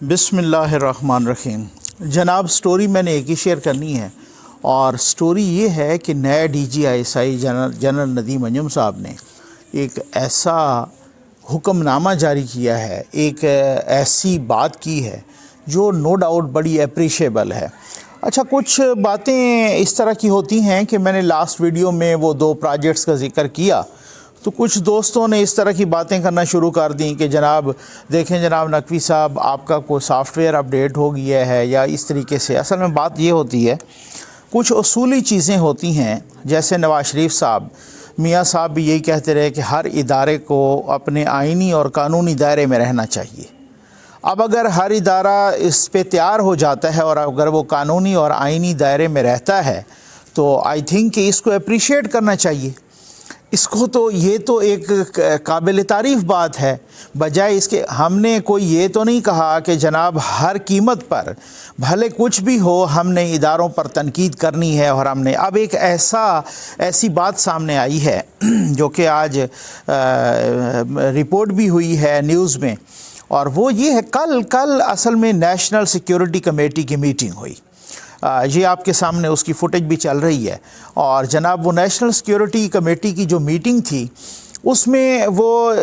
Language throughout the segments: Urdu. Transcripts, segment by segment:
بسم اللہ الرحمن الرحیم۔ جناب سٹوری میں نے ایک ہی شیئر کرنی ہے، اور سٹوری یہ ہے کہ نئے D G I S I general Nadeem Anjum صاحب نے ایک ایسا حکم نامہ جاری کیا ہے، ایک ایسی بات کی ہے جو نو ڈاؤٹ بڑی اپریشیبل ہے۔ اچھا، کچھ باتیں اس طرح کی ہوتی ہیں کہ میں نے لاسٹ ویڈیو میں وہ 2 پروجیکٹس کا ذکر کیا، تو کچھ دوستوں نے اس طرح کی باتیں کرنا شروع کر دیں کہ جناب دیکھیں جناب نقوی صاحب، آپ کا کوئی سافٹ ویئر اپڈیٹ ہو گیا ہے یا اس طریقے سے۔ اصل میں بات یہ ہوتی ہے، کچھ اصولی چیزیں ہوتی ہیں، جیسے نواز شریف صاحب، میاں صاحب بھی یہی کہتے رہے کہ ہر ادارے کو اپنے آئینی اور قانونی دائرے میں رہنا چاہیے۔ اب اگر ہر ادارہ اس پہ تیار ہو جاتا ہے اور اگر وہ قانونی اور آئینی دائرے میں رہتا ہے تو آئی تھنک کہ اس کو اپریشیٹ کرنا چاہیے۔ اس کو تو یہ تو ایک قابل تعریف بات ہے، بجائے اس کے ہم نے کوئی یہ تو نہیں کہا کہ جناب ہر قیمت پر بھلے کچھ بھی ہو ہم نے اداروں پر تنقید کرنی ہے، اور ہم نے اب ایک ایسی بات سامنے آئی ہے جو کہ آج رپورٹ بھی ہوئی ہے نیوز میں، اور وہ یہ ہے کل اصل میں نیشنل سیکیورٹی کمیٹی کی میٹنگ ہوئی۔ یہ آپ کے سامنے اس کی فوٹیج بھی چل رہی ہے، اور جناب وہ نیشنل سیکیورٹی کمیٹی کی جو میٹنگ تھی اس میں وہ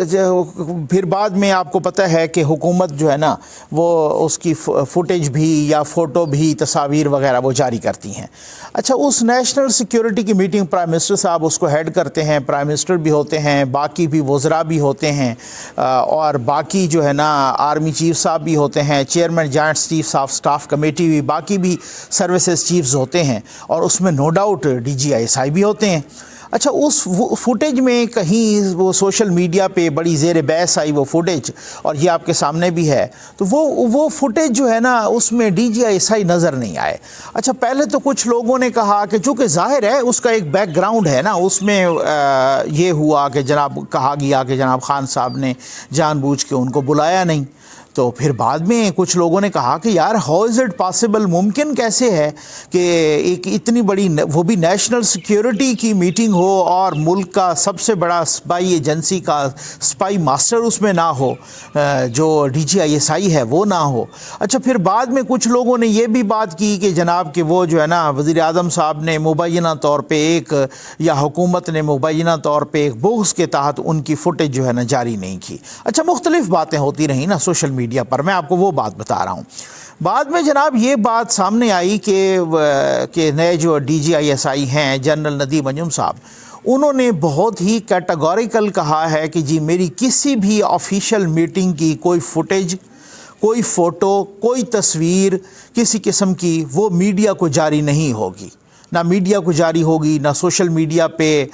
پھر بعد میں آپ کو پتہ ہے کہ حکومت جو ہے نا وہ اس کی فوٹیج بھی یا فوٹو بھی تصاویر وغیرہ وہ جاری کرتی ہیں۔ اچھا، اس نیشنل سیکیورٹی کی میٹنگ پرائم منسٹر صاحب اس کو ہیڈ کرتے ہیں، پرائم منسٹر بھی ہوتے ہیں، باقی بھی وزراء بھی ہوتے ہیں، اور باقی جو ہے نا آرمی چیف صاحب بھی ہوتے ہیں، chairman joint chief of staff committee بھی، باقی بھی سروسز چیفز ہوتے ہیں، اور اس میں no doubt D G I S I بھی ہوتے ہیں۔ اچھا، اس فوٹیج میں کہیں وہ سوشل میڈیا پہ بڑی زیر بحث آئی وہ فوٹیج، اور یہ آپ کے سامنے بھی ہے، تو وہ فوٹیج جو ہے نا اس میں ڈی جی آئی ایس آئی نظر نہیں آئے۔ اچھا، پہلے تو کچھ لوگوں نے کہا کہ چونکہ ظاہر ہے اس کا ایک بیک گراؤنڈ ہے نا، اس میں یہ ہوا کہ جناب کہا گیا کہ جناب خان صاحب نے جان بوجھ کے ان کو بلایا نہیں۔ تو پھر بعد میں کچھ لوگوں نے کہا کہ یار ہاؤ از اٹ پاسبل، ممکن کیسے ہے کہ ایک اتنی بڑی وہ بھی نیشنل سیکیورٹی کی میٹنگ ہو اور ملک کا سب سے بڑا اسپائی ایجنسی کا اسپائی ماسٹر اس میں نہ ہو، جو ڈی جی آئی ایس آئی ہے وہ نہ ہو۔ اچھا، پھر بعد میں کچھ لوگوں نے یہ بھی بات کی کہ جناب کہ وہ جو ہے نا وزیر اعظم صاحب نے مبینہ طور پہ یا حکومت نے مبینہ طور پہ ایک بغض کے تحت ان کی فوٹیج جو ہے نا جاری نہیں کی۔ اچھا، مختلف باتیں ہوتی رہیں نا سوشل میڈیا پر، میں آپ کو وہ بات بتا رہا ہوں۔ بعد میں جناب یہ بات سامنے آئی کہ نئے جو ڈی جی آئی ایس آئی ہیں جنرل ندیم انجم صاحب، انہوں نے بہت ہی کیٹیگوریکل کہا ہے کہ جی میری کسی بھی آفیشیل میٹنگ کی کوئی فوٹیج، کوئی فوٹو، کوئی تصویر کسی قسم کی وہ میڈیا کو جاری نہیں ہوگی، نہ میڈیا کو جاری ہوگی، نہ سوشل میڈیا پہ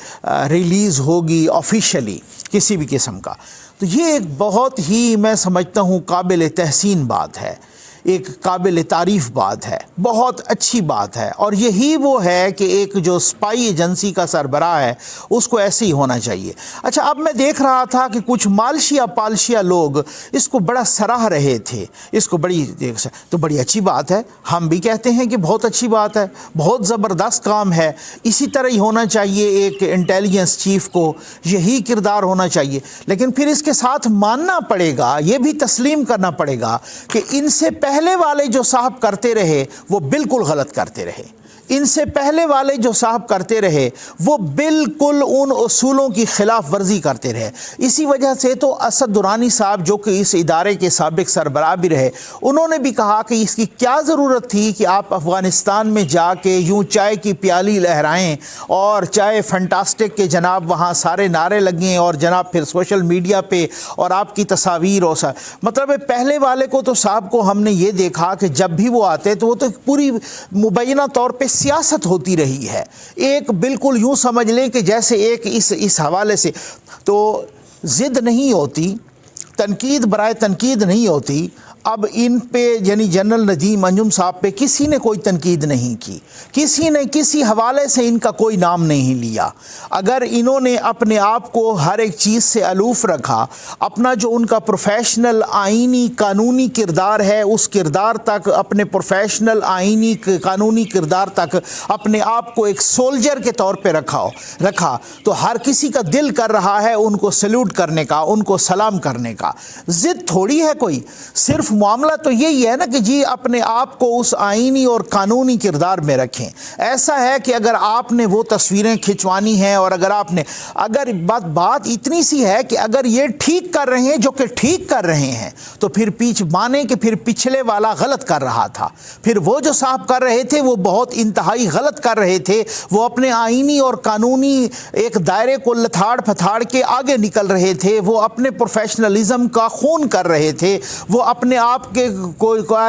ریلیز ہوگی آفیشیلی کسی بھی قسم کا۔ تو یہ ایک بہت ہی میں سمجھتا ہوں قابل تحسین بات ہے، ایک قابل تعریف بات ہے، بہت اچھی بات ہے، اور یہی وہ ہے کہ ایک جو اسپائی ایجنسی کا سربراہ ہے اس کو ایسے ہی ہونا چاہیے۔ اچھا، اب میں دیکھ رہا تھا کہ کچھ مالشیا پالشیا لوگ اس کو بڑا سراہ رہے تھے، اس کو تو بڑی اچھی بات ہے، ہم بھی کہتے ہیں کہ بہت اچھی بات ہے، بہت زبردست کام ہے، اسی طرح ہی ہونا چاہیے۔ ایک انٹیلیجنس چیف کو یہی کردار ہونا چاہیے، لیکن پھر اس کے ساتھ ماننا پڑے گا، یہ بھی تسلیم کرنا پڑے گا کہ ان سے پہلے والے جو صاحب کرتے رہے وہ بالکل غلط کرتے رہے، ان سے پہلے والے جو صاحب کرتے رہے وہ بالکل ان اصولوں کی خلاف ورزی کرتے رہے۔ اسی وجہ سے تو اسد درانی صاحب جو کہ اس ادارے کے سابق سربراہ بھی رہے، انہوں نے بھی کہا کہ اس کی کیا ضرورت تھی کہ آپ افغانستان میں جا کے یوں چائے کی پیالی لہرائیں اور چائے فنٹاسٹک کے جناب وہاں سارے نعرے لگیں، اور جناب پھر سوشل میڈیا پہ اور آپ کی تصاویر اور مطلب پہلے والے کو تو صاحب کو ہم نے یہ دیکھا کہ جب بھی وہ آتے تو وہ تو پوری مبینہ طور پہ سیاست ہوتی رہی ہے، ایک بالکل یوں سمجھ لیں کہ جیسے ایک اس حوالے سے تو ضد نہیں ہوتی، تنقید برائے تنقید نہیں ہوتی۔ اب ان پہ یعنی جنرل ندیم انجم صاحب پہ کسی نے کوئی تنقید نہیں کی، کسی نے کسی حوالے سے ان کا کوئی نام نہیں لیا۔ اگر انہوں نے اپنے آپ کو ہر ایک چیز سے الوف رکھا، اپنا جو ان کا پروفیشنل آئینی قانونی کردار ہے اس کردار تک، اپنے پروفیشنل آئینی قانونی کردار تک اپنے آپ کو ایک سولجر کے طور پہ رکھا تو ہر کسی کا دل کر رہا ہے ان کو سیلوٹ کرنے کا، ان کو سلام کرنے کا۔ ضد تھوڑی ہے کوئی، صرف شریف معاملہ تو یہی ہے نا کہ جی اپنے آپ کو اس آئینی اور قانونی کردار میں رکھیں. ایسا ہے کہ اگر آپ نے وہ تصویریں کھنچوانی ہیں اور اگر بات اتنی سی ہے کہ اگر یہ ٹھیک کر رہے ہیں جو کہ ٹھیک کر رہے ہیں تو پھر مانیں کہ پھر پچھلے والا غلط کر رہا تھا. پھر وہ جو صاحب کر رہے تھے وہ بہت انتہائی غلط کر رہے تھے. وہ اپنے آئینی اور قانونی ایک دائرے کو لتھاڑ پھتاڑ کے آگے نکل رہے تھے. وہ اپنے پروفیشنلزم کا خون کر رہے تھے. وہ اپنے آپ کے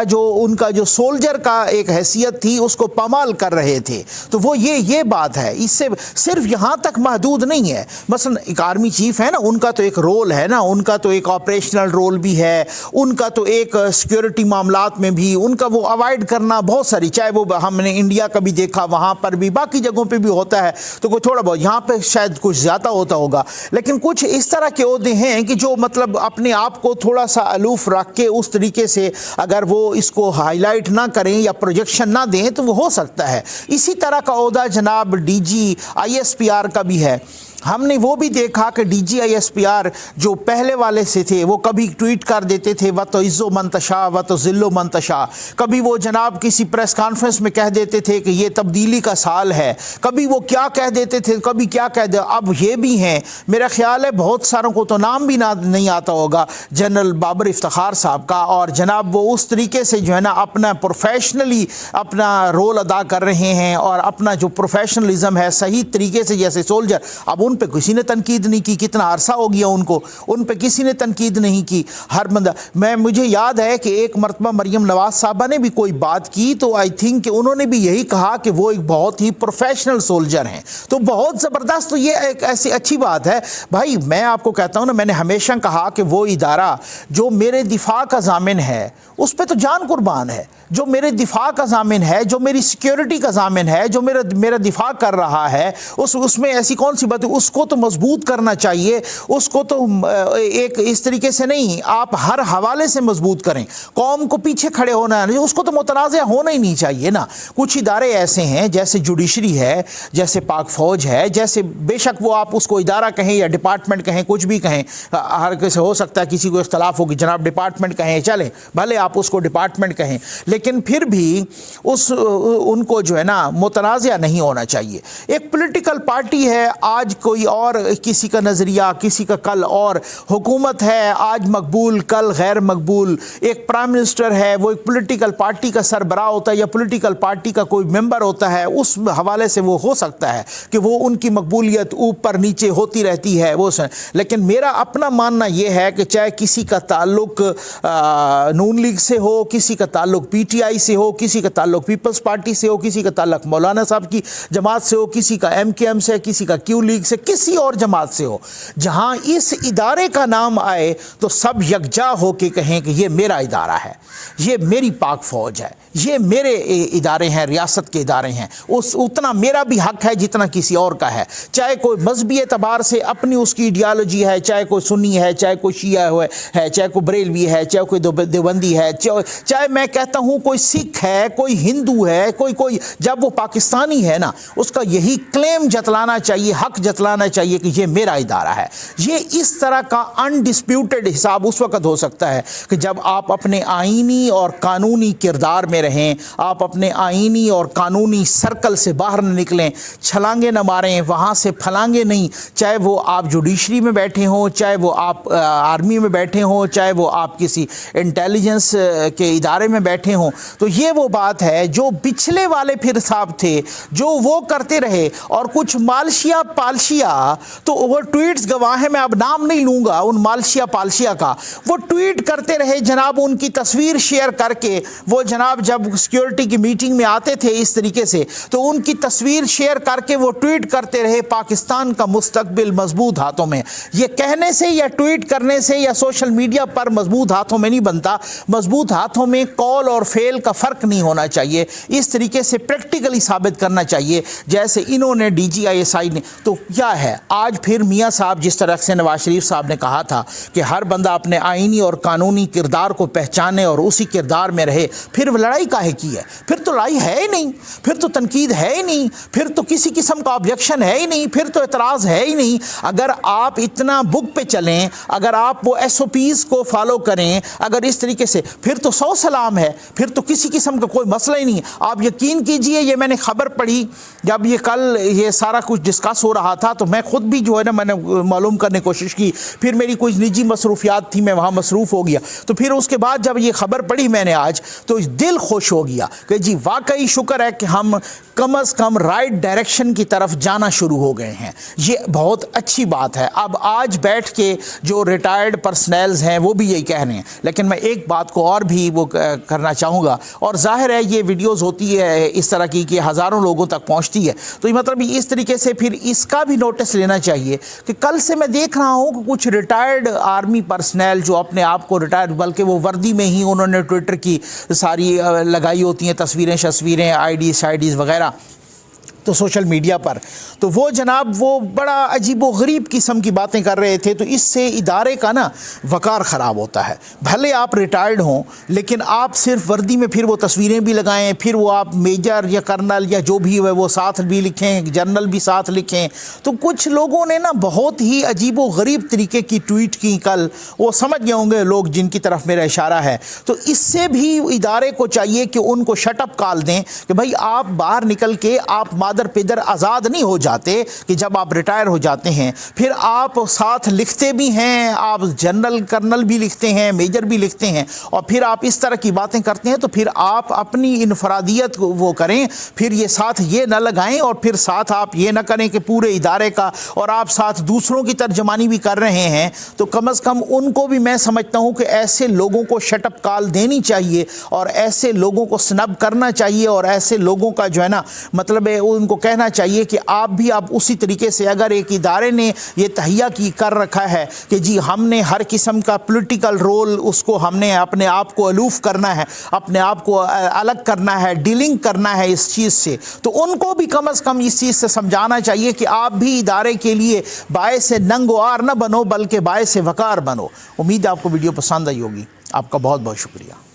جو ان کا جو سولجر کا ایک حیثیت تھی اس کو پامال کر رہے تھے. تو وہ یہ بات ہے. اس سے صرف یہاں تک محدود نہیں ہے. مثلا ایک آرمی چیف ہے نا, ان کا تو ایک رول ہے نا, ان کا تو ایک آپریشنل رول بھی ہے, ان کا تو ایک سیکیورٹی معاملات میں بھی ان کا وہ اوائڈ کرنا بہت ساری, چاہے وہ ہم نے انڈیا کا بھی دیکھا, وہاں پر بھی باقی جگہوں پہ بھی ہوتا ہے. تو کوئی تھوڑا بہت یہاں پہ شاید کچھ زیادہ ہوتا ہوگا, لیکن کچھ اس طرح کے عہدے ہیں کہ جو مطلب اپنے آپ کو تھوڑا سا الوف رکھ کے اس طریقے سے اگر وہ اس کو ہائی لائٹ نہ کریں یا پروجیکشن نہ دیں تو وہ ہو سکتا ہے. اسی طرح کا عہدہ جناب D G I S P R کا بھی ہے. ہم نے وہ بھی دیکھا کہ D G I S P R جو پہلے والے سے تھے وہ کبھی ٹویٹ کر دیتے تھے وَتُعِزُّ مَن تَشَاءُ وَتُذِلُّ مَن تَشَاءُ, کبھی وہ جناب کسی پریس کانفرنس میں کہہ دیتے تھے کہ یہ تبدیلی کا سال ہے, کبھی وہ کیا کہہ دیتے تھے, کبھی کیا کہہ دے. اب یہ بھی ہیں, میرا خیال ہے بہت ساروں کو تو نام بھی نہیں آتا ہوگا جنرل بابر افتخار صاحب کا, اور جناب وہ اس طریقے سے جو ہے نا اپنا پروفیشنلی اپنا رول ادا کر رہے ہیں اور اپنا جو پروفیشنلزم ہے صحیح طریقے سے, جیسے سولجر. اب ان پہ کسی نے تنقید نہیں کی, کتنا عرصہ ہو گیا ان پہ کسی نے تنقید نہیں کی. ہر بندہ, مجھے یاد ہے کہ ایک مرتبہ مریم نواز صاحبہ نے بھی کوئی بات کی تو آئی تھنک کہ انہوں نے بھی یہی کہا کہ وہ ایک بہت ہی پروفیشنل سولجر ہیں. تو بہت زبردست. تو یہ ایک ایسی اچھی بات ہے بھائی. میں آپ کو کہتا ہوں نا, میں نے ہمیشہ کہا کہ وہ ادارہ جو میرے دفاع کا ضامن ہے اس پہ تو جان قربان ہے. جو میرے دفاع کا ضامن ہے, جو میری سیکیورٹی کا ضامن ہے, جو میرا دفاع کر رہا ہے, اس میں ایسی کون سی بات ہے. اس کو تو مضبوط کرنا چاہیے. اس کو تو ایک اس طریقے سے نہیں, آپ ہر حوالے سے مضبوط کریں. قوم کو پیچھے کھڑے ہونا ہے, اس کو تو متنازع ہونا ہی نہیں چاہیے نا. کچھ ادارے ایسے ہیں جیسے جوڈیشری ہے, جیسے پاک فوج ہے, جیسے بے شک وہ آپ اس کو ادارہ کہیں یا ڈپارٹمنٹ کہیں, کچھ بھی کہیں, ہر کسی ہو سکتا ہے کسی کو اختلاف ہوگی, جناب ڈپارٹمنٹ کہیں, چلیں بھلے آپ اس کو ڈپارٹمنٹ کہیں, لیکن پھر بھی ان کو جو ہے نا متنازع نہیں ہونا چاہیے. ایک پولیٹیکل پارٹی ہے, آج کوئی اور کسی کا نظریہ, کسی کا کل اور, حکومت ہے آج مقبول کل غیر مقبول, ایک پرائم منسٹر ہے وہ ایک پولیٹیکل پارٹی کا سربراہ ہوتا ہے یا پولیٹیکل پارٹی کا کوئی ممبر ہوتا ہے, اس حوالے سے وہ ہو سکتا ہے کہ وہ ان کی مقبولیت اوپر نیچے ہوتی رہتی ہے وہ. لیکن میرا اپنا ماننا یہ ہے کہ چاہے کسی کا تعلق نون لیگ سے ہو, کسی کا تعلق پی ٹی آئی سے ہو, کسی کا تعلق پیپلز پارٹی سے ہو, کسی کا تعلق مولانا صاحب کی جماعت سے ہو, کسی کا ایم کے ایم سے, کسی کا کیو لیگ سے, کسی اور جماعت سے ہو, جہاں اس ادارے کا نام آئے تو سب یکجا ہو کے کہیں کہ یہ میرا ادارہ ہے, یہ میری پاک فوج ہے, یہ میرے ادارے ہیں, ریاست کے ادارے ہیں, اتنا میرا بھی حق ہے جتنا کسی اور کا ہے. چاہے کوئی مذہبی اعتبار سے اپنی اس کی ایڈیالوجی ہے, چاہے کوئی سنی ہے, چاہے کوئی شیعہ ہے, چاہے کوئی بریلوی ہے, چاہے کوئی دیوبندی ہے, چاہے میں کہتا ہوں کوئی سکھ ہے, کوئی ہندو ہے, کوئی جب وہ پاکستانی ہے نا اس کا یہی کلیم جتلانا چاہیے, حق جتلانا چاہیے کہ یہ میرا ادارہ ہے. یہ اس طرح کا انڈسپیوٹڈ حساب اس وقت ہو سکتا ہے کہ جب آپ اپنے آئینی اور قانونی کردار میں رہیں, آپ اپنے آئینی اور قانونی سرکل سے باہر نہ نکلیں, چھلانگے نہ ماریں, وہاں سے پھلانگے نہیں, چاہے وہ آپ جوڈیشری میں بیٹھے ہوں, چاہے وہ آپ آرمی میں بیٹھے ہوں, چاہے وہ آپ کسی انٹیلیجنس کے ادارے میں بیٹھے ہوں. تو یہ وہ بات ہے جو پچھلے والے پھر صاحب تھے جو وہ کرتے رہے, اور کچھ مالشیا پالشیا تو وہ ٹویٹس گواہ ہیں, میں اب نام نہیں لوں گا ان مالشیا پالشیا کا, وہ ٹویٹ کرتے رہے جناب, ان کی تصویر شیئر کر کے, وہ جناب جب سیکیورٹی کی میٹنگ میں آتے تھے اس طریقے سے تو ان کی تصویر شیئر کر کے وہ ٹویٹ کرتے رہے پاکستان کا مستقبل مضبوط ہاتھوں میں. یہ کہنے سے یا ٹویٹ کرنے سے یا سوشل میڈیا پر مضبوط ہاتھوں میں نہیں بنتا, مضبوط ہاتھوں میں قول اور فعل کا فرق نہیں ہونا چاہیے, اس طریقے سے پریکٹیکلی ثابت کرنا چاہیے جیسے انہوں نے ڈی جی آئی ایس آئی نے. تو کیا ہے آج پھر میاں صاحب جس طرح سے نواز شریف صاحب نے کہا تھا کہ ہر بندہ اپنے آئینی اور قانونی کردار کو پہچانے اور اسی کردار میں رہے, پھر لڑائی کاہے کی ہے؟ پھر تو لڑائی ہے ہی نہیں, پھر تو تنقید ہے ہی نہیں, پھر تو کسی قسم کا آبجیکشن ہے ہی نہیں, پھر تو اعتراض ہے ہی نہیں. اگر آپ اتنا بک پہ چلیں, اگر آپ وہ ایس او پیز کو فالو کریں, اگر اس طریقے سے پھر تو 100 سلام ہے، پھر تو کسی قسم کا کوئی مسئلہ ہی نہیں ہے۔ آپ یقین کیجئے یہ میں نے خبر پڑھی جب یہ کل یہ سارا کچھ ڈسکس ہو رہا تھا تو میں خود بھی جو ہے نا میں نے معلوم کرنے کی کوشش کی، پھر میری کچھ نجی مصروفیات تھی، میں وہاں مصروف ہو گیا، تو پھر اس کے بعد جب یہ خبر پڑھی میں نے آج تو دل خوش ہو گیا کہ جی واقعی شکر ہے کہ ہم کم از کم رائٹ ڈائریکشن کی طرف جانا شروع ہو گئے ہیں، یہ بہت اچھی بات ہے۔ اب آج بیٹھ کے جو ریٹائرڈ پرسنلز ہیں وہ بھی یہی کہہ رہے ہیں، لیکن میں ایک بات کو اور بھی وہ کرنا چاہوں گا، اور ظاہر ہے یہ ویڈیوز ہوتی ہے اس طرح کی کہ ہزاروں لوگوں تک پہنچتی ہے، تو یہ مطلب اس طریقے سے پھر اس کا بھی نوٹس لینا چاہیے کہ کل سے میں دیکھ رہا ہوں کہ کچھ ریٹائرڈ آرمی پرسنل جو اپنے آپ کو ریٹائرڈ، بلکہ وہ وردی میں ہی انہوں نے ٹویٹر کی ساری لگائی ہوتی ہیں تصویریں آئی ڈیز وغیرہ تو سوشل میڈیا پر، تو وہ جناب وہ بڑا عجیب و غریب قسم کی باتیں کر رہے تھے، تو اس سے ادارے کا نا وقار خراب ہوتا ہے۔ بھلے آپ ریٹائرڈ ہوں لیکن آپ صرف وردی میں پھر وہ تصویریں بھی لگائیں، پھر وہ آپ میجر یا کرنل یا جو بھی ہے وہ ساتھ بھی لکھیں، جنرل بھی ساتھ لکھیں، تو کچھ لوگوں نے نا بہت ہی عجیب و غریب طریقے کی ٹویٹ کی کل، وہ سمجھ گئے ہوں گے لوگ جن کی طرف میرا اشارہ ہے، تو اس سے بھی ادارے کو چاہیے کہ ان کو شٹ اپ کال دیں کہ بھائی آپ باہر نکل کے آپ مادر پیدر آزاد نہیں ہو جاتے کہ جب آپ ریٹائر ہو جاتے ہیں پھر آپ ساتھ لکھتے بھی ہیں، آپ جنرل کرنل بھی لکھتے ہیں، میجر بھی لکھتے ہیں، اور پھر آپ اس طرح کی باتیں کرتے ہیں، تو پھر آپ اپنی انفرادیت وہ کریں، پھر یہ ساتھ یہ نہ لگائیں، اور پھر ساتھ آپ یہ نہ کریں کہ پورے ادارے کا، اور آپ ساتھ دوسروں کی ترجمانی بھی کر رہے ہیں، تو کم از کم ان کو بھی میں سمجھتا ہوں کہ ایسے لوگوں کو شٹ اپ کال دینی چاہیے، اور ایسے لوگوں کو سنب کرنا چاہیے، اور ایسے لوگوں کا جو ہے نا مطلب ہے ان کو کہنا چاہیے کہ آپ بھی آپ اسی طریقے سے، اگر ایک ادارے نے یہ تہیہ کر رکھا ہے کہ جی ہم نے ہر قسم کا پولیٹیکل رول اس کو ہم نے اپنے آپ کو الوف کرنا ہے، اپنے آپ کو الگ کرنا ہے، ڈیلنگ کرنا ہے اس چیز سے، تو ان کو بھی کم از کم اس چیز سے سمجھانا چاہیے کہ آپ بھی ادارے کے لیے باعث ننگ و عار نہ بنو بلکہ باعث وقار بنو۔ امید ہے آپ کو ویڈیو پسند آئی ہوگی، آپ کا بہت بہت شکریہ۔